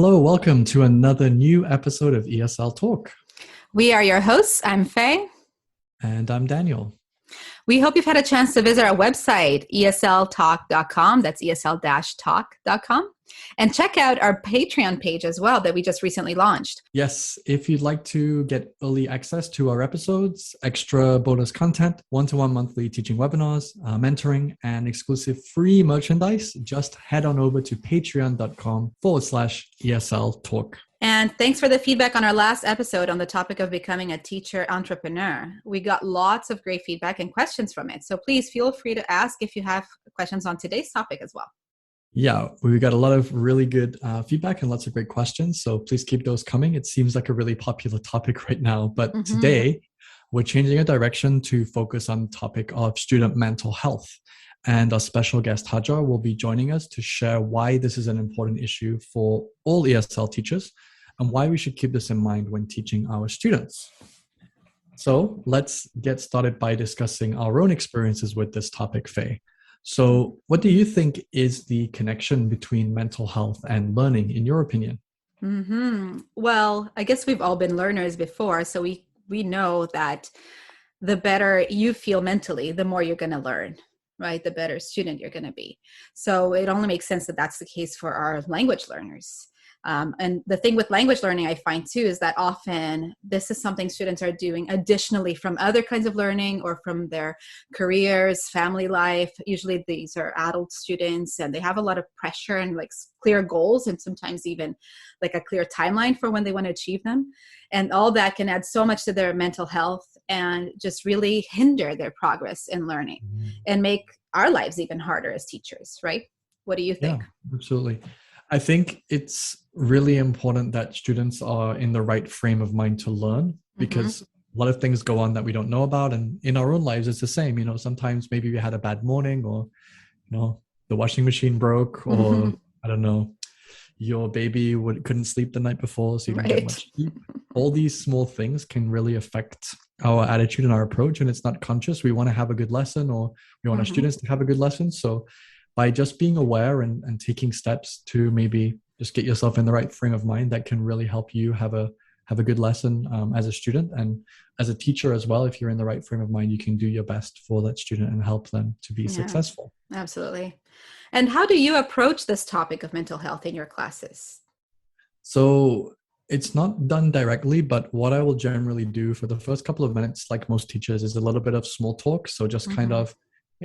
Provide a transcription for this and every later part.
Hello, welcome to another new episode of ESL Talk. We are your hosts. I'm Faye. And I'm Daniel. We hope you've had a chance to visit our website, esltalk.com. That's esl-talk.com. And check out our Patreon page as well that we just recently launched. Yes, if you'd like to get early access to our episodes, extra bonus content, one-to-one monthly teaching webinars, mentoring, and exclusive free merchandise, just head on over to patreon.com/ESL Talk. And thanks for the feedback on our last episode on the topic of becoming a teacher entrepreneur. We got lots of great feedback and questions from it. So please feel free to ask if you have questions on today's topic as well. Yeah, we got a lot of really good feedback and lots of great questions. So please keep those coming. It seems like a really popular topic right now. But today, we're changing our direction to focus on the topic of student mental health. And our special guest, Hajar, will be joining us to share why this is an important issue for all ESL teachers and why we should keep this in mind when teaching our students. So let's get started by discussing our own experiences with this topic, Faye. So what do you think is the connection between mental health and learning, in your opinion? Well, I guess we've all been learners before, so we know that the better you feel mentally, the more you're going to learn, right? The better student you're going to be. So it only makes sense that that's the case for our language learners. And the thing with language learning, I find too, is that often this is something students are doing additionally from other kinds of learning or from their careers, family life. Usually these are adult students and they have a lot of pressure and like clear goals and sometimes even like a clear timeline for when they want to achieve them. And all that can add so much to their mental health and just really hinder their progress in learning and make our lives even harder as teachers, right? What do you think? Yeah, absolutely. I think it's really important that students are in the right frame of mind to learn because a lot of things go on that we don't know about. And in our own lives, it's the same. Sometimes maybe we had a bad morning or, the washing machine broke or I don't know, your baby couldn't sleep the night before, so you didn't get much sleep. All these small things can really affect our attitude and our approach. And it's not conscious. We want to have a good lesson or we want our students to have a good lesson. So by just being aware and taking steps to maybe just get yourself in the right frame of mind, that can really help you have a good lesson as a student and as a teacher as well. If you're in the right frame of mind, you can do your best for that student and help them to be successful. Absolutely. And how do you approach this topic of mental health in your classes? So it's not done directly, but what I will generally do for the first couple of minutes, like most teachers, is a little bit of small talk. So just kind of,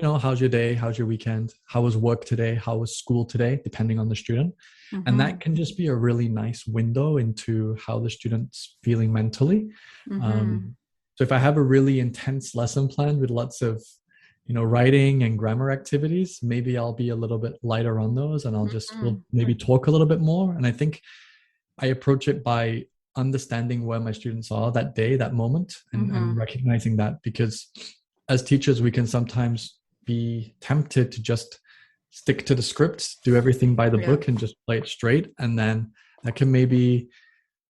how's your day? How's your weekend? How was work today? How was school today? Depending on the student. And that can just be a really nice window into how the student's feeling mentally. So if I have a really intense lesson plan with lots of, writing and grammar activities, maybe I'll be a little bit lighter on those and we'll maybe talk a little bit more. And I think I approach it by understanding where my students are that day, that moment, and recognizing that, because as teachers, we can sometimes be tempted to just stick to the script, do everything by the book and just play it straight. And then that can maybe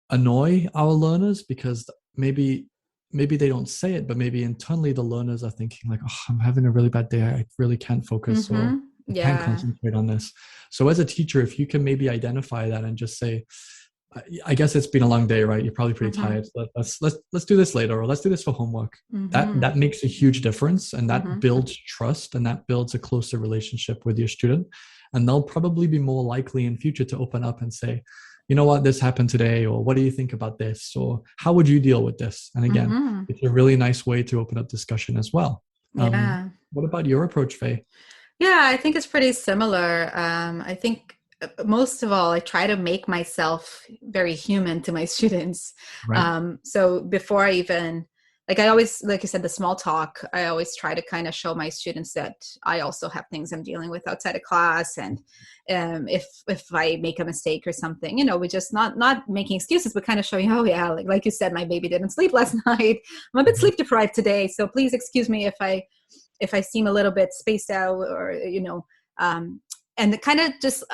annoy our learners because maybe they don't say it, but maybe internally the learners are thinking like, oh, I'm having a really bad day. I really can't focus or I can't concentrate on this. So as a teacher, if you can maybe identify that and just say, I guess it's been a long day, right? You're probably pretty tired. Let's do this later, or let's do this for homework. That makes a huge difference, and that builds trust, and that builds a closer relationship with your student. And they'll probably be more likely in future to open up and say, you know what, this happened today, or what do you think about this, or how would you deal with this? And again, it's a really nice way to open up discussion as well. What about your approach, Faye? Yeah, I think it's pretty similar. I think most of all, I try to make myself very human to my students. So before I even, I always, like you said, the small talk, I always try to kind of show my students that I also have things I'm dealing with outside of class. And if I make a mistake or something, we just not making excuses, but kind of showing, oh yeah, like you said, my baby didn't sleep last night. I'm a bit sleep deprived today. So please excuse me if I seem a little bit spaced out or, and kind of just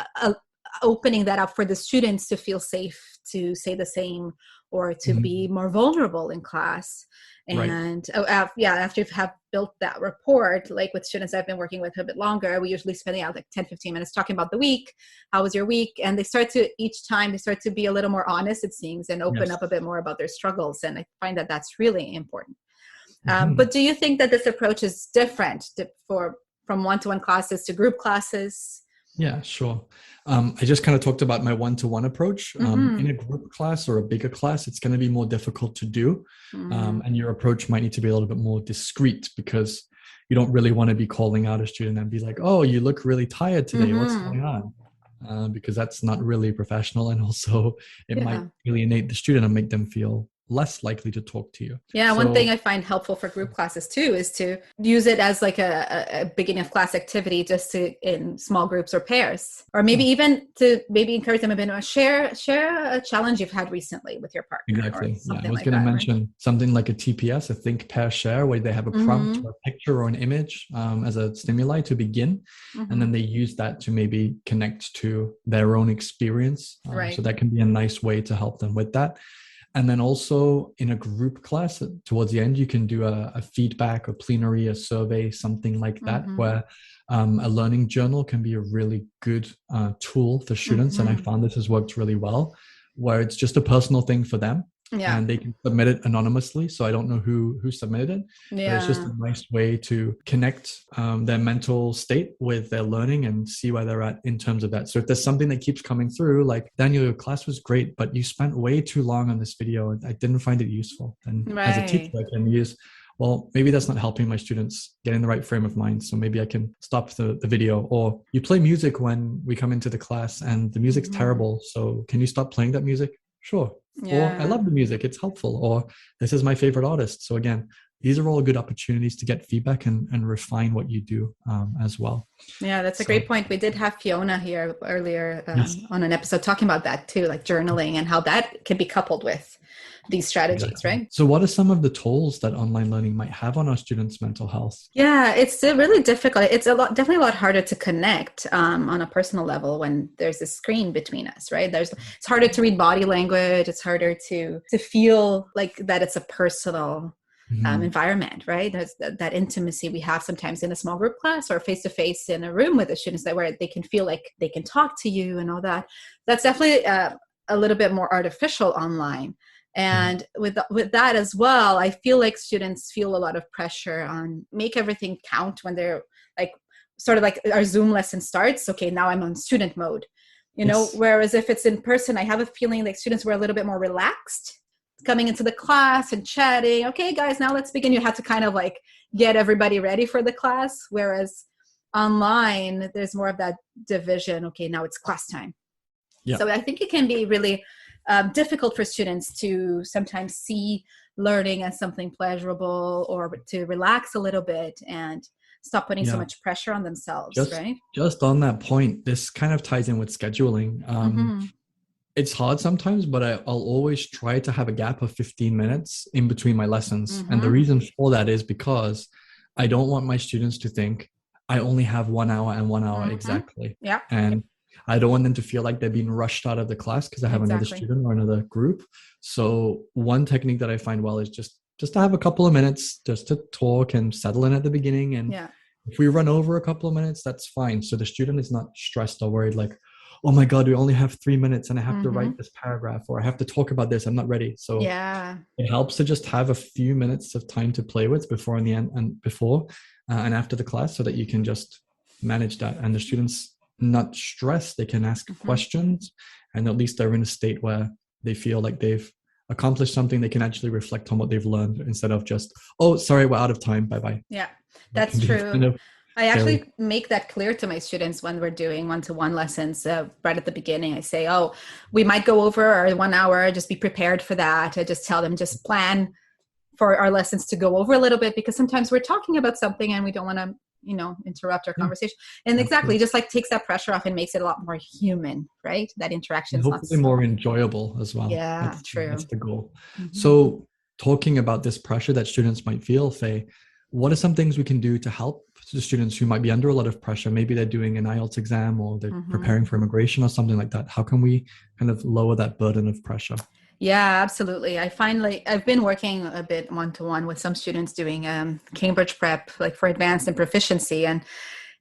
opening that up for the students to feel safe to say the same or to be more vulnerable in class. Right. And after you have built that rapport, like with students I've been working with a bit longer, we usually spend like 10-15 minutes talking about the week. How was your week? And they start to, each time they start to be a little more honest, it seems, and open up a bit more about their struggles. And I find that that's really important. But do you think that this approach is different from one-to-one classes to group classes? Yeah, sure. I just kind of talked about my one-to-one approach. In a group class or a bigger class, it's going to be more difficult to do. And your approach might need to be a little bit more discreet, because you don't really want to be calling out a student and be like, oh, you look really tired today. What's going on? Because that's not really professional. And also it might alienate the student and make them feel less likely to talk to you. Yeah, one thing I find helpful for group classes too is to use it as like a beginning of class activity, just to in small groups or pairs, or maybe even to encourage them a bit more. Share a challenge you've had recently with your partner. Exactly. Yeah, I was going to mention something like a TPS, a think, pair, share, where they have a prompt or a picture or an image as a stimuli to begin, and then they use that to maybe connect to their own experience. So that can be a nice way to help them with that. And then also in a group class, towards the end, you can do a feedback, a plenary, a survey, something like that, where a learning journal can be a really good tool for students. And I found this has worked really well, where it's just a personal thing for them. And they can submit it anonymously. So I don't know who submitted it. But it's just a nice way to connect their mental state with their learning and see where they're at in terms of that. So if there's something that keeps coming through, like, Daniel, your class was great, but you spent way too long on this video and I didn't find it useful. And as a teacher, I can use, well, maybe that's not helping my students get in the right frame of mind. So maybe I can stop the video. Or you play music when we come into the class and the music's terrible. So can you stop playing that music? Sure. Or I love the music, it's helpful. Or this is my favorite artist. So again, these are all good opportunities to get feedback and refine what you do as well. Yeah, that's a great point. We did have Fiona here earlier on an episode talking about that too, like journaling and how that can be coupled with these strategies, right? So what are some of the tolls that online learning might have on our students' mental health? Yeah, it's really difficult. It's definitely a lot harder to connect on a personal level when there's a screen between us, right? It's harder to read body language. It's harder to feel like that it's a personal environment, right? There's that intimacy we have sometimes in a small group class or face-to-face in a room with the students, where they can feel like they can talk to you and all that. That's definitely a little bit more artificial online. And with that as well, I feel like students feel a lot of pressure on make everything count when they're like, sort of like our Zoom lesson starts. Okay, now I'm on student mode, you know, whereas if it's in person, I have a feeling like students were a little bit more relaxed coming into the class and chatting. Okay, guys, now let's begin. You have to kind of like get everybody ready for the class. Whereas online, there's more of that division. Okay, now it's class time. Yeah. So I think it can be really difficult for students to sometimes see learning as something pleasurable, or to relax a little bit and stop putting so much pressure on themselves, right? Just on that point, this kind of ties in with scheduling. It's hard sometimes, but I'll always try to have a gap of 15 minutes in between my lessons. And the reason for that is because I don't want my students to think I only have 1 hour and 1 hour exactly. Yeah. And I don't want them to feel like they're being rushed out of the class because I have another student or another group. So one technique that I find well is just to have a couple of minutes just to talk and settle in at the beginning. And if we run over a couple of minutes, that's fine. So the student is not stressed or worried like, oh my God, we only have 3 minutes and I have to write this paragraph, or I have to talk about this. I'm not ready. So it helps to just have a few minutes of time to play with before and the end and before and after the class, so that you can just manage that. And the students not stressed, they can ask questions, and at least they're in a state where they feel like they've accomplished something. They can actually reflect on what they've learned instead of just, oh, sorry, we're out of time, bye-bye. Yeah, that's true. I actually make that clear to my students when we're doing one-to-one lessons right at the beginning. I say, oh, we might go over our 1 hour, just be prepared for that. I just tell them, just plan for our lessons to go over a little bit, because sometimes we're talking about something and we don't want to interrupt our conversation. And exactly, just like takes that pressure off and makes it a lot more human, right? That interaction is hopefully more enjoyable as well. Yeah, that's true. That's the goal. So talking about this pressure that students might feel, Faye, what are some things we can do to help students who might be under a lot of pressure? Maybe they're doing an IELTS exam or they're preparing for immigration or something like that. How can we kind of lower that burden of pressure? Yeah, absolutely. I find like I've been working a bit one-to-one with some students doing Cambridge prep, like for advanced and proficiency. And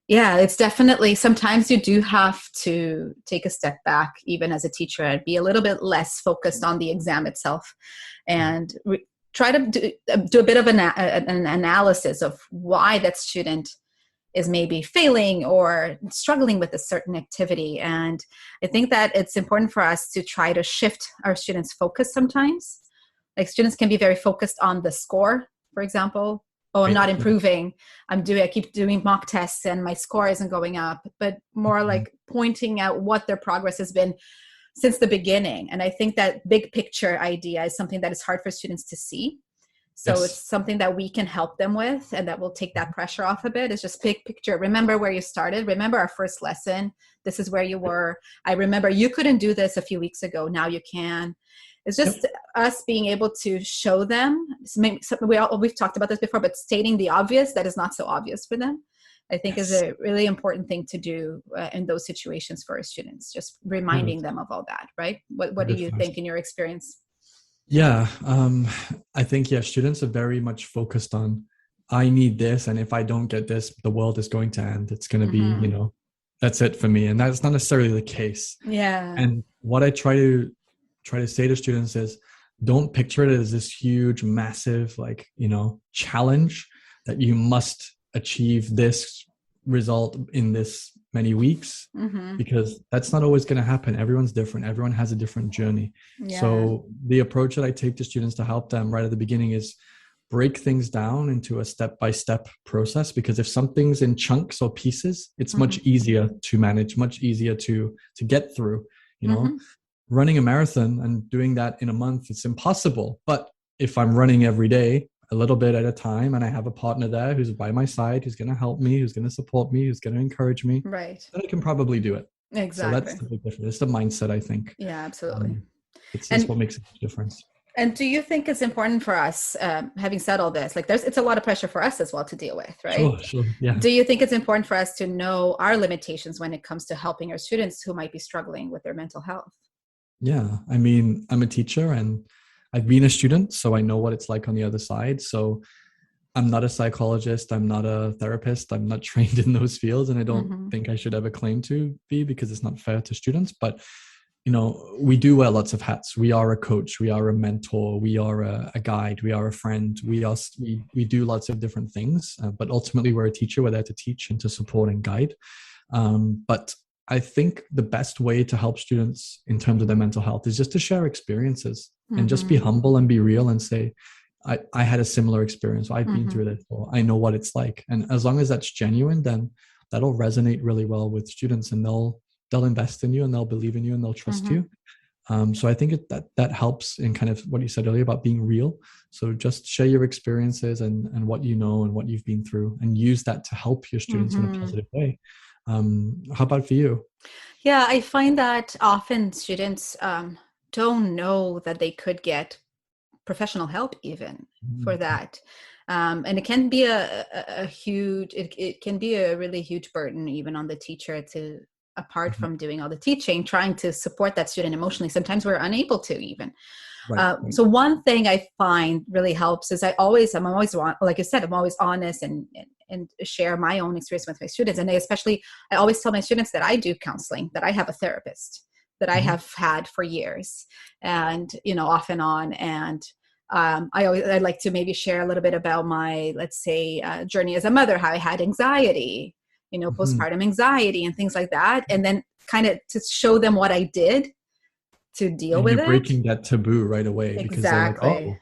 yeah, it's definitely, sometimes you do have to take a step back, even as a teacher, and be a little bit less focused on the exam itself, and try to do a bit of an analysis of why that student is maybe failing or struggling with a certain activity. And I think that it's important for us to try to shift our students' focus sometimes. Like students can be very focused on the score, for example. Oh, I'm not improving. I keep doing mock tests and my score isn't going up, but more like pointing out what their progress has been since the beginning. And I think that big picture idea is something that is hard for students to see. So it's something that we can help them with, and that will take that pressure off a bit. It's just big picture. Remember where you started. Remember our first lesson. This is where you were. I remember you couldn't do this a few weeks ago. Now you can. It's just us being able to show them. We've talked about this before, but stating the obvious that is not so obvious for them, I think is a really important thing to do in those situations for our students. Just reminding them of all that, right? What do you think in your experience? Yeah, I think, students are very much focused on, I need this, and if I don't get this, the world is going to end. It's going to be, that's it for me. And that's not necessarily the case. Yeah. And what I try to say to students is, don't picture it as this huge, massive, challenge that you must achieve this result in this many weeks, because that's not always going to happen. Everyone's different. Everyone has a different journey. Yeah. So the approach that I take to students to help them right at the beginning is break things down into a step-by-step process, because if something's in chunks or pieces, it's much easier to manage, much easier to get through. Running a marathon and doing that in a month, it's impossible. But if I'm running every day, a little bit at a time, and I have a partner there who's by my side, who's going to help me, who's going to support me, who's going to encourage me, right, then I can probably do it. Exactly. So that's the big difference. It's the mindset, I think. Yeah, absolutely. It's what makes a difference. And do you think it's important for us, having said all this, like it's a lot of pressure for us as well to deal with, right? Sure, yeah. Do you think it's important for us to know our limitations when it comes to helping our students who might be struggling with their mental health? Yeah, I mean, I'm a teacher and I've been a student, so I know what it's like on the other side. So I'm not a psychologist. I'm not a therapist. I'm not trained in those fields. And I don't think I should ever claim to be, because it's not fair to students. But, we do wear lots of hats. We are a coach. We are a mentor. We are a guide. We are a friend. We do lots of different things. But ultimately, we're a teacher. We're there to teach and to support and guide. But I think the best way to help students in terms of their mental health is just to share experiences and just be humble and be real and say, I had a similar experience. I've been through this, or I know what it's like. And as long as that's genuine, then that'll resonate really well with students, and they'll invest in you, and they'll believe in you, and they'll trust you. So I think that helps in kind of what you said earlier about being real. So just share your experiences and what you know and what you've been through, and use that to help your students in a positive way. How about for you? Yeah, I find that often students don't know that they could get professional help even for that. And it can be a huge, it can be a really huge burden even on the teacher to, apart from doing all the teaching, trying to support that student emotionally. Sometimes we're unable to even. Right. So one thing I find really helps is I'm always, like you said, I'm always honest and share my own experience with my students. And I always tell my students that I do counseling, that I have a therapist that I have had for years, and, off and on. And I'd like to maybe share a little bit about my, let's say, journey as a mother, how I had anxiety, postpartum anxiety and things like that. And then kind of to show them what I did to deal with it. You're breaking that taboo right away. Exactly. Because they're like, oh,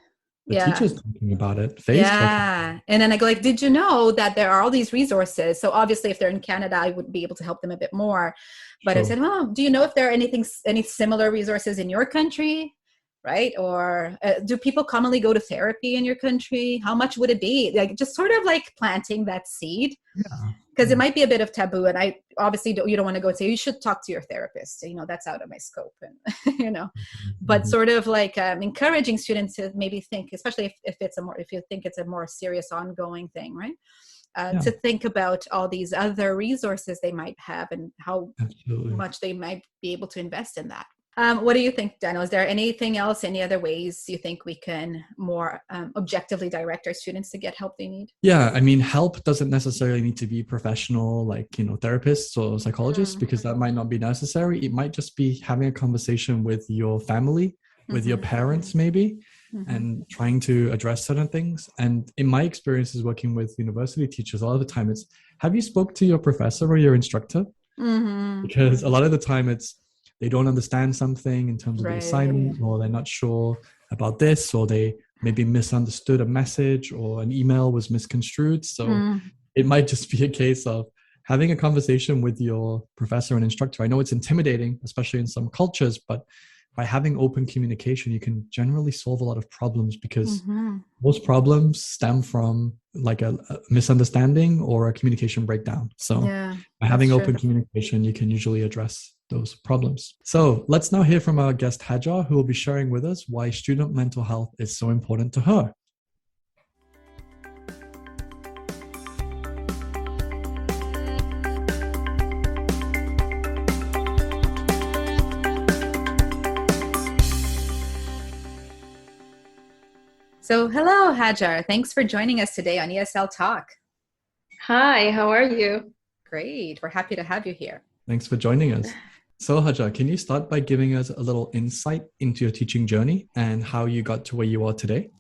the teacher's talking about it. Yeah. And then I go like, did you know that there are all these resources? So obviously if they're in Canada, I would be able to help them a bit more. But I said, do you know if there are any similar resources in your country? Right? Or do people commonly go to therapy in your country? How much would it be? Like just sort of like planting that seed. Yeah. Because it might be a bit of taboo, and I obviously you don't want to go and say you should talk to your therapist. That's out of my scope, and but sort of like encouraging students to maybe think, especially if you think it's a more serious ongoing thing, right? to think about all these other resources they might have and how Absolutely. much they might be able to invest in that. What do you think, Daniel? Is there anything else, any other ways you think we can more objectively direct our students to get help they need? Yeah, I mean, help doesn't necessarily need to be professional, like, therapists or psychologists, because that might not be necessary. It might just be having a conversation with your family, with your parents, maybe, and trying to address certain things. And in my experiences working with university teachers, a lot of the time it's, have you spoke to your professor or your instructor? Because a lot of the time it's, they don't understand something in terms of the assignment, or they're not sure about this, or they maybe misunderstood a message, or an email was misconstrued. So it might just be a case of having a conversation with your professor and instructor. I know it's intimidating, especially in some cultures, but by having open communication, you can generally solve a lot of problems, because most problems stem from like a misunderstanding or a communication breakdown. So by having open communication, you can usually address those problems. So let's now hear from our guest Hajar, who will be sharing with us why student mental health is so important to her. So hello, Hajar. Thanks for joining us today on ESL Talk. Hi, how are you? Great. We're happy to have you here. Thanks for joining us. So Hajar, can you start by giving us a little insight into your teaching journey and how you got to where you are today?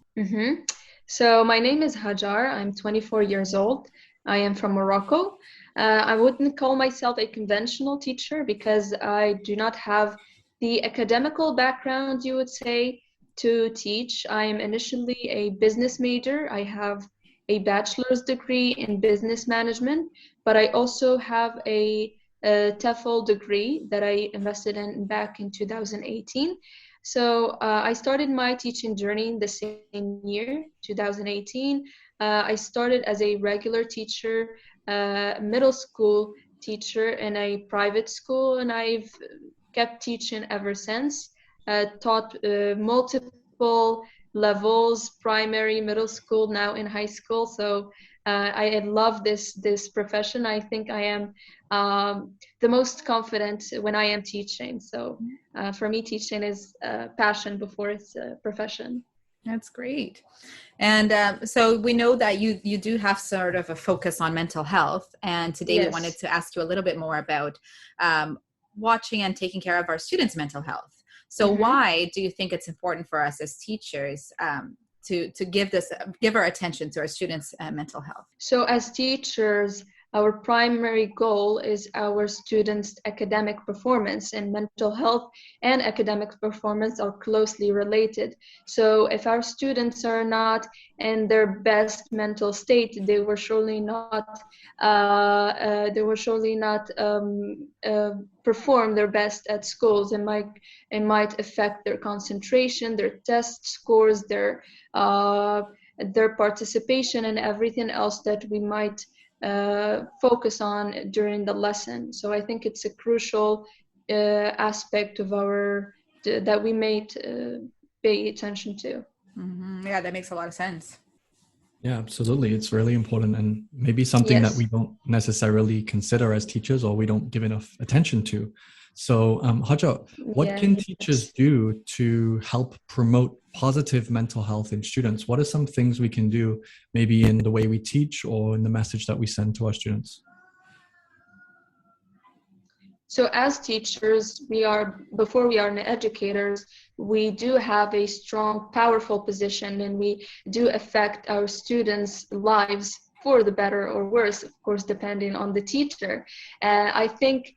So my name is Hajar. I'm 24 years old. I am from Morocco. I wouldn't call myself a conventional teacher because I do not have the academical background, you would say, to teach. I am initially a business major. I have a bachelor's degree in business management, but I also have a TEFL degree that I invested in back in 2018. So I started my teaching journey in the same year, 2018. I started as a regular teacher, middle school teacher in a private school, and I've kept teaching ever since. Taught multiple levels, primary, middle school, now in high school. So I love this profession. I think I am the most confident when I am teaching. So for me, teaching is passion before it's a profession. That's great. And so we know that you do have sort of a focus on mental health. And today we wanted to ask you a little bit more about watching and taking care of our students' mental health. So why do you think it's important for us as teachers to give our attention to our students' mental health? So as teachers, our primary goal is our students' academic performance, and mental health and academic performance are closely related. So if our students are not in their best mental state, they will surely not perform their best at schools. It might affect their concentration, their test scores, their participation, and everything else that we might focus on during the lesson. So I think it's a crucial aspect of that we may pay attention to. Yeah, that makes a lot of sense. Yeah, absolutely. It's really important, and maybe something that we don't necessarily consider as teachers, or we don't give enough attention to. So Hajar, what can teachers do to help promote positive mental health in students? What are some things we can do, maybe in the way we teach or in the message that we send to our students? So as teachers, before we are educators, we do have a strong, powerful position, and we do affect our students' lives for the better or worse, of course, depending on the teacher. I think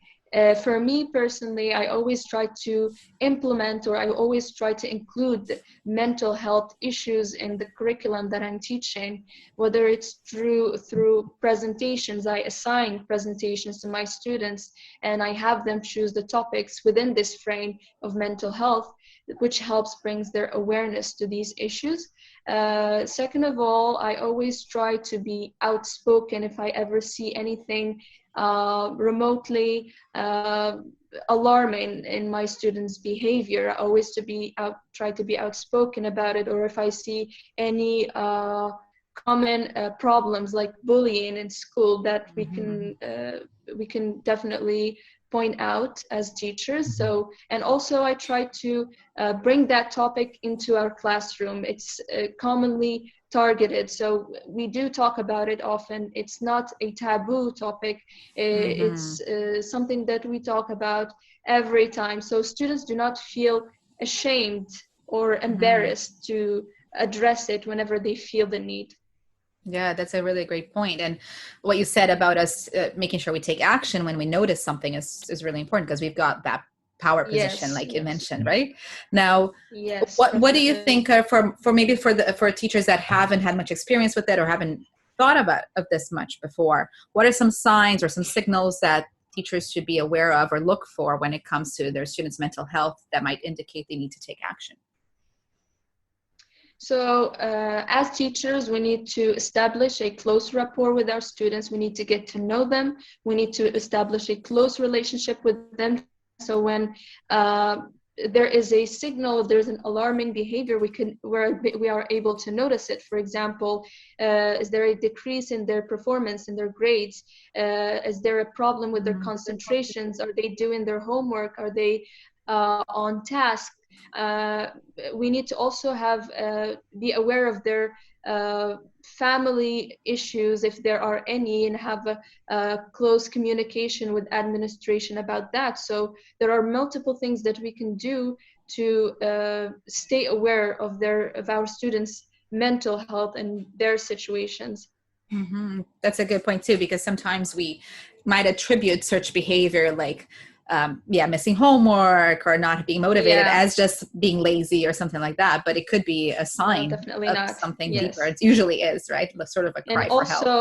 for me personally, I always try to implement, or I always try to include mental health issues in the curriculum that I'm teaching, whether it's through presentations. I assign presentations to my students, and I have them choose the topics within this frame of mental health, which helps brings their awareness to these issues. Second of all, I always try to be outspoken if I ever see anything remotely alarming in my students' behavior. I always try to be outspoken about it, or if I see any common problems like bullying in school that we can definitely point out as teachers. So, and also I try to bring that topic into our classroom. It's commonly targeted, so we do talk about it often. It's not a taboo topic. It's something that we talk about every time, so students do not feel ashamed or embarrassed to address it whenever they feel the need. Yeah, that's a really great point. And what you said about us making sure we take action when we notice something is really important, because we've got that power position, like you mentioned, right? Now, what do you think are for teachers that haven't had much experience with it or haven't thought about of this much before? What are some signs or some signals that teachers should be aware of or look for when it comes to their students' mental health that might indicate they need to take action? So as teachers, we need to establish a close rapport with our students. We need to get to know them. We need to establish a close relationship with them. So when there is a signal, there's an alarming behavior, we are able to notice it. For example, is there a decrease in their performance, in their grades? Is there a problem with their concentrations? Are they doing their homework? Are they on task? We need to also be aware of their family issues, if there are any, and have a close communication with administration about that. So there are multiple things that we can do to stay aware of our students' mental health and their situations. That's a good point too, because sometimes we might attribute such behavior like missing homework or not being motivated as just being lazy or something like that, but it could be a sign of something deeper. It usually is, right? Sort of a cry for help. And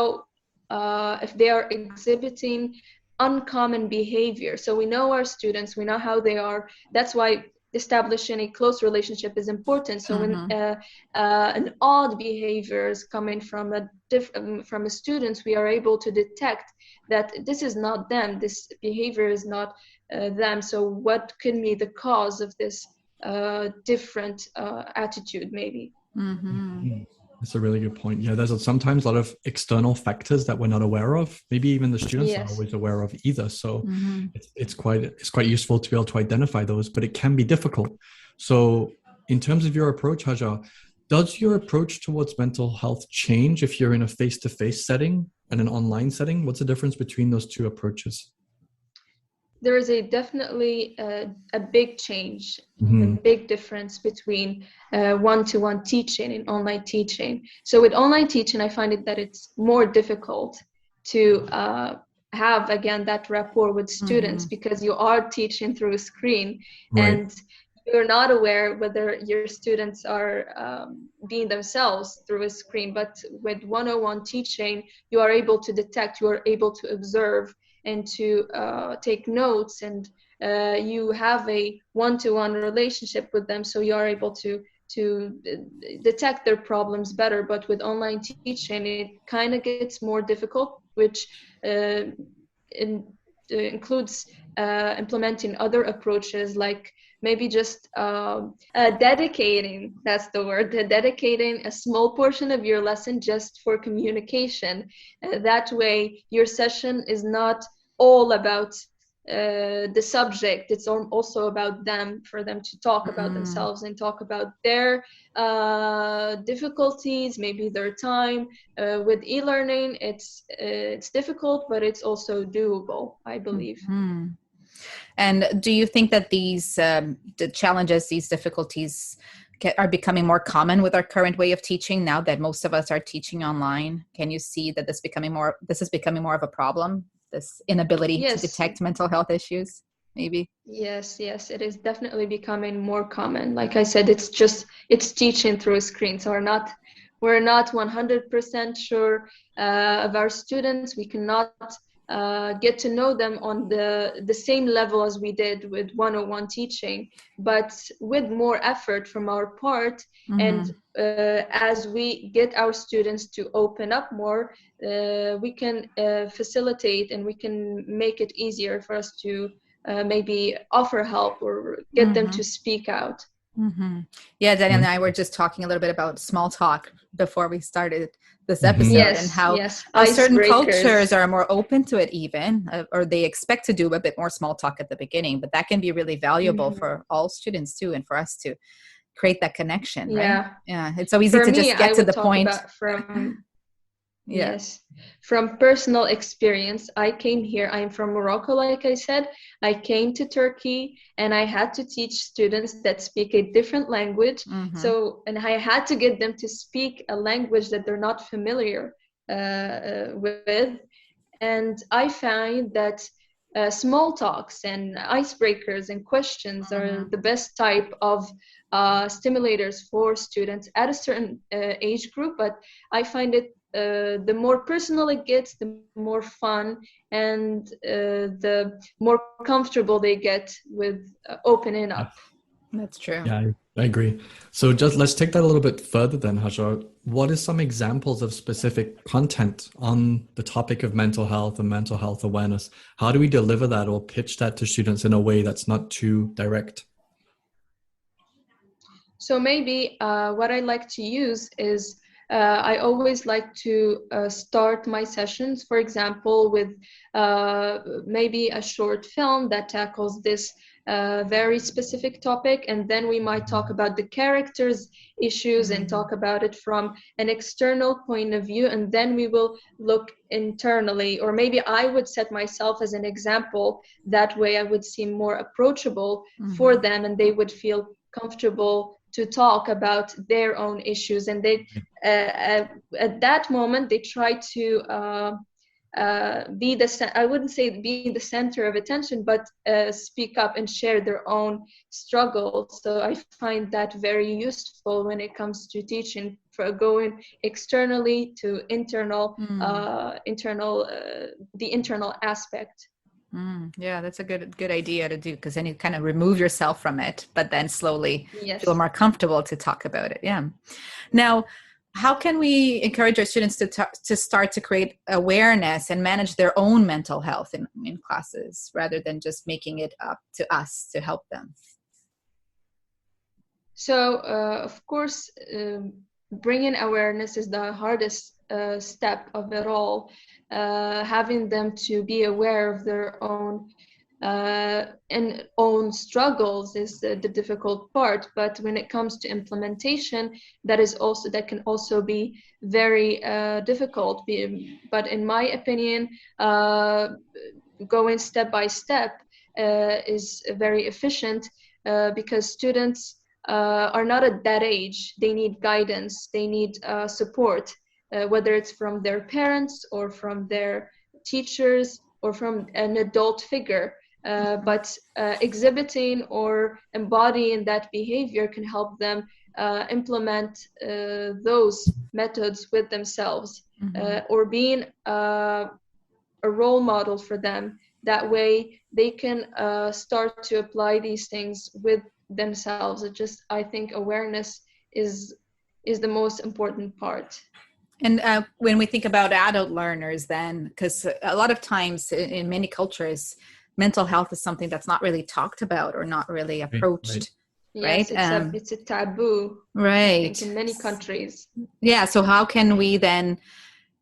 also, if they are exhibiting uncommon behavior, so we know our students, we know how they are. That's why establishing a close relationship is important. So when an odd behavior is coming from a student, we are able to detect that this is not them, this behavior is not them. So what can be the cause of this different attitude, maybe? That's a really good point. Yeah, there's sometimes a lot of external factors that we're not aware of. Maybe even the students aren't always aware of either. So it's quite useful to be able to identify those, but it can be difficult. So in terms of your approach, Hajar, does your approach towards mental health change if you're in a face-to-face setting and an online setting? What's the difference between those two approaches? There is definitely a big change, a big difference between one-to-one teaching and online teaching. So with online teaching, I find that it's more difficult to have, again, that rapport with students, because you are teaching through a screen, and you're not aware whether your students are being themselves through a screen. But with one-on-one teaching, you are able to detect, you are able to observe, and to take notes, and you have a one-to-one relationship with them, so you are able to detect their problems better. But with online teaching, it kind of gets more difficult, which includes implementing other approaches, like maybe just dedicating, that's the word, dedicating a small portion of your lesson just for communication. That way your session is not all about the subject, it's also about them, for them to talk about themselves and talk about their difficulties, maybe their time. With e-learning, it's difficult, but it's also doable, I believe. And do you think that these the challenges, these difficulties are becoming more common with our current way of teaching now that most of us are teaching online? Can you see that this is becoming more of a problem, this inability to detect mental health issues, maybe? Yes, it is definitely becoming more common. Like I said, it's teaching through a screen. So we're not 100% sure of our students. We cannot get to know them on the same level as we did with one-on-one teaching, but with more effort from our part. And as we get our students to open up more, we can facilitate, and we can make it easier for us to maybe offer help or get them to speak out. Mm-hmm. Yeah, Daniel and I were just talking a little bit about small talk before we started this episode, and Yes, how yes, certain cultures icebreakers. are more open to it, even, or they expect to do a bit more small talk at the beginning. But that can be really valuable Mhm. for all students too, and for us to create that connection, right? Yeah. Yeah, it's so easy For to me, just get I to would the talk point. about from Yeah. Yes, from personal experience. I came here, I'm from Morocco, like I said. I came to Turkey and I had to teach students that speak a different language. Mm-hmm. So, and I had to get them to speak a language that they're not familiar with. And I find that small talks and icebreakers and questions are Mm-hmm. the best type of stimulators for students at a certain age group. But I find it the more personal it gets, the more fun and the more comfortable they get with opening Yeah. up. That's true. Yeah, I agree. So just let's take that a little bit further then, Hajar. What is some examples of specific content on the topic of mental health and mental health awareness? How do we deliver that or pitch that to students in a way that's not too direct? So maybe what I like to use is I always like to start my sessions, for example, with maybe a short film that tackles this very specific topic, and then we might talk about the characters' issues and talk about it from an external point of view, and then we will look internally, or maybe I would set myself as an example. That way, I would seem more approachable for them, and they would feel comfortable to talk about their own issues, and they at that moment they try to be I wouldn't say be the center of attention, but speak up and share their own struggles. So I find that very useful when it comes to teaching, for going externally to the internal aspect. Yeah, that's a good idea to do, because then you kind of remove yourself from it, but then slowly feel Yes. more comfortable to talk about it. Yeah. Now, how can we encourage our students to start to create awareness and manage their own mental health in classes, rather than just making it up to us to help them? So, of course, bringing awareness is the hardest step of it all. Having them to be aware of their own and own struggles is the difficult part. But when it comes to implementation, that can also be very difficult. But in my opinion, going step by step is very efficient because students are not at that age. They need guidance, they need support, whether it's from their parents or from their teachers or from an adult figure. But exhibiting or embodying that behavior can help them implement those methods with themselves, or being a role model for them. That way they can start to apply these things with themselves. I think awareness is the most important part. And when we think about adult learners, then, because a lot of times in many cultures, mental health is something that's not really talked about or not really approached, right? Yes, it's a taboo, I think, Right. in many countries. Yeah. So how can we then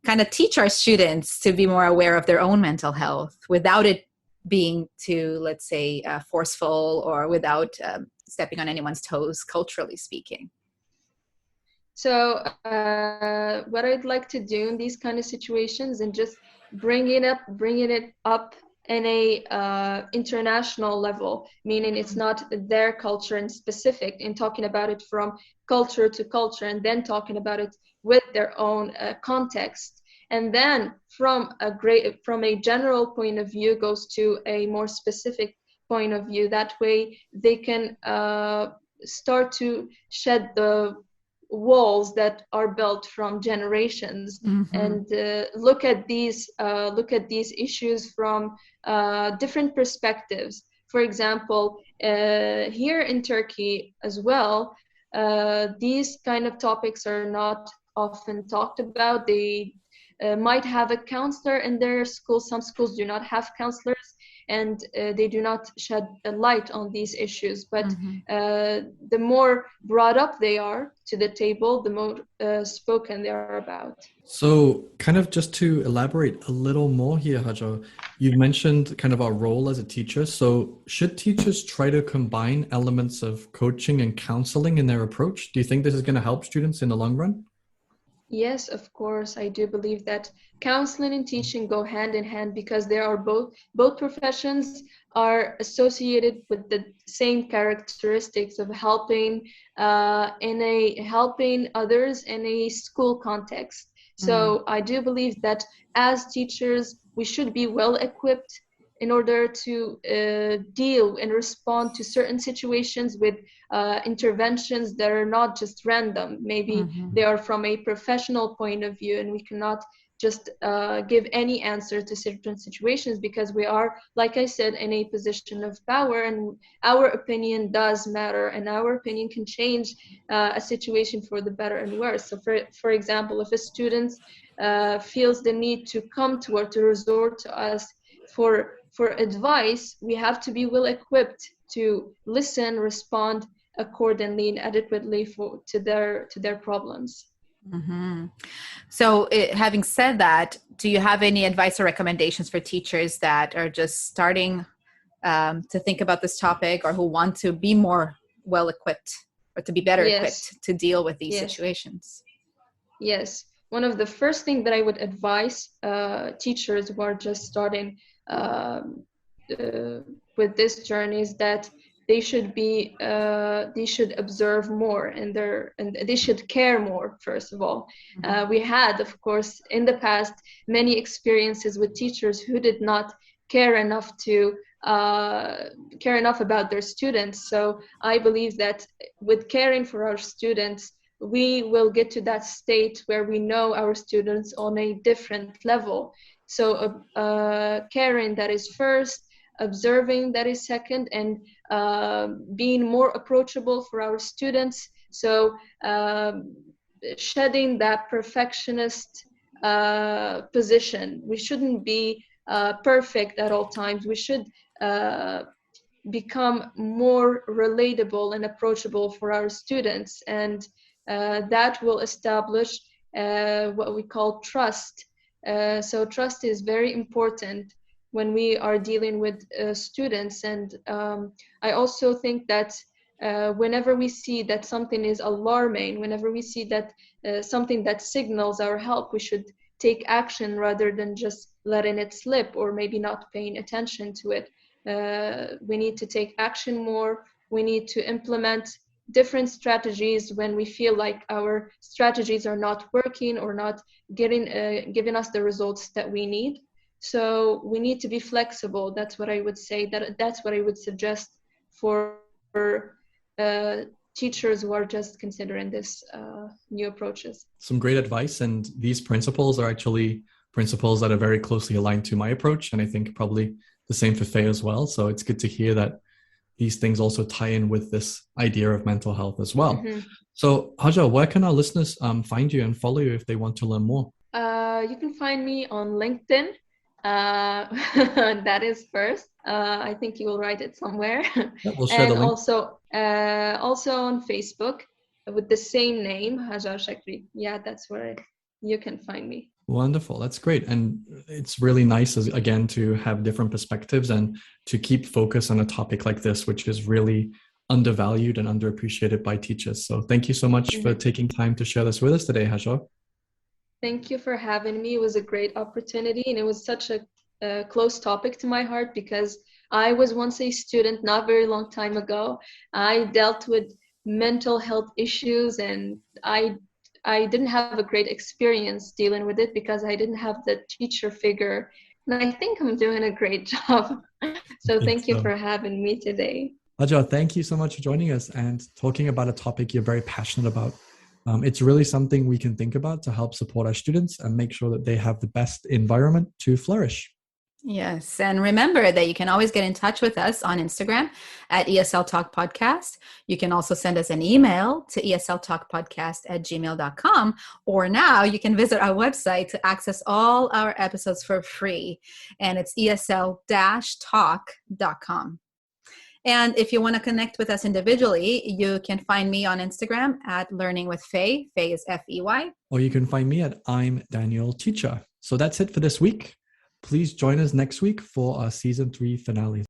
kind of teach our students to be more aware of their own mental health without it being too, let's say, forceful, or without stepping on anyone's toes, culturally speaking? So what I'd like to do in these kind of situations and just bringing it up in a international level, meaning it's not their culture in specific, and talking about it from culture to culture, and then talking about it with their own context, and then from a general point of view goes to a more specific point of view. That way they can start to shed the walls that are built from generations, and look at these issues from different perspectives. For example, here in Turkey as well, these kind of topics are not often talked about. They might have a counselor in their school. Some schools do not have counselors, and they do not shed a light on these issues. But Mm-hmm. the more brought up they are to the table, the more spoken they are about. So, kind of just to elaborate a little more here, Hajar, you've mentioned kind of our role as a teacher. So, should teachers try to combine elements of coaching and counseling in their approach? Do you think this is going to help students in the long run? Yes, of course. I do believe that counseling and teaching go hand in hand because there are both professions are associated with the same characteristics of helping others in a school context. So I do believe that as teachers, we should be well equipped in order to deal and respond to certain situations with interventions that are not just random. Maybe they are from a professional point of view, and we cannot just give any answer to certain situations because we are, like I said, in a position of power, and our opinion does matter, and our opinion can change a situation for the better and worse. So, for example, if a student feels the need to come to or to resort to us for advice, we have to be well equipped to listen, respond accordingly and adequately to their problems. Mm-hmm. So, having said that, do you have any advice or recommendations for teachers that are just starting to think about this topic, or who want to be more well equipped or to be better equipped to deal with these situations? Yes. One of the first things that I would advise teachers who are just starting with this journey is that they should observe more and they should care more. First of all, we had, of course, in the past many experiences with teachers who did not care enough about their students. So I believe that with caring for our students, we will get to that state where we know our students on a different level. So caring, that is first, observing, that is second, and being more approachable for our students. So shedding that perfectionist position. We shouldn't be perfect at all times. We should become more relatable and approachable for our students, and that will establish what we call trust. So trust is very important when we are dealing with students. And I also think that whenever we see that something is alarming, whenever we see that something that signals our help, we should take action rather than just letting it slip or maybe not paying attention to it. We need to take action more. We need to implement different strategies when we feel like our strategies are not working or not giving us the results that we need. So we need to be flexible. That's what I would say. That's what I would suggest for teachers who are just considering this new approaches. Some great advice, and these principles are actually principles that are very closely aligned to my approach, and I think probably the same for Faye as well. So it's good to hear that these things also tie in with this idea of mental health as well. Mm-hmm. So Hajar, where can our listeners find you and follow you if they want to learn more? You can find me on LinkedIn. That is first. I think you will write it somewhere. Yeah, we'll share the link. Also on Facebook with the same name, Hajar Shakri. Yeah, that's where you can find me. Wonderful. That's great. And it's really nice, again, to have different perspectives and to keep focus on a topic like this, which is really undervalued and underappreciated by teachers. So thank you so much for taking time to share this with us today, Hajar. Thank you for having me. It was a great opportunity, and it was such a close topic to my heart because I was once a student not very long time ago. I dealt with mental health issues, and I didn't have a great experience dealing with it because I didn't have the teacher figure. And I think I'm doing a great job. So thank you for having me today. Hajar, thank you so much for joining us and talking about a topic you're very passionate about. It's really something we can think about to help support our students and make sure that they have the best environment to flourish. Yes. And remember that you can always get in touch with us on Instagram at ESL Talk Podcast. You can also send us an email to esltalkpodcast@gmail.com. Or now you can visit our website to access all our episodes for free. And it's esl-talk.com. And if you want to connect with us individually, you can find me on Instagram at Learning with Faye. Faye is Fey. Or you can find me at I'm Daniel Teacher. So that's it for this week. Please join us next week for our season 3 finale.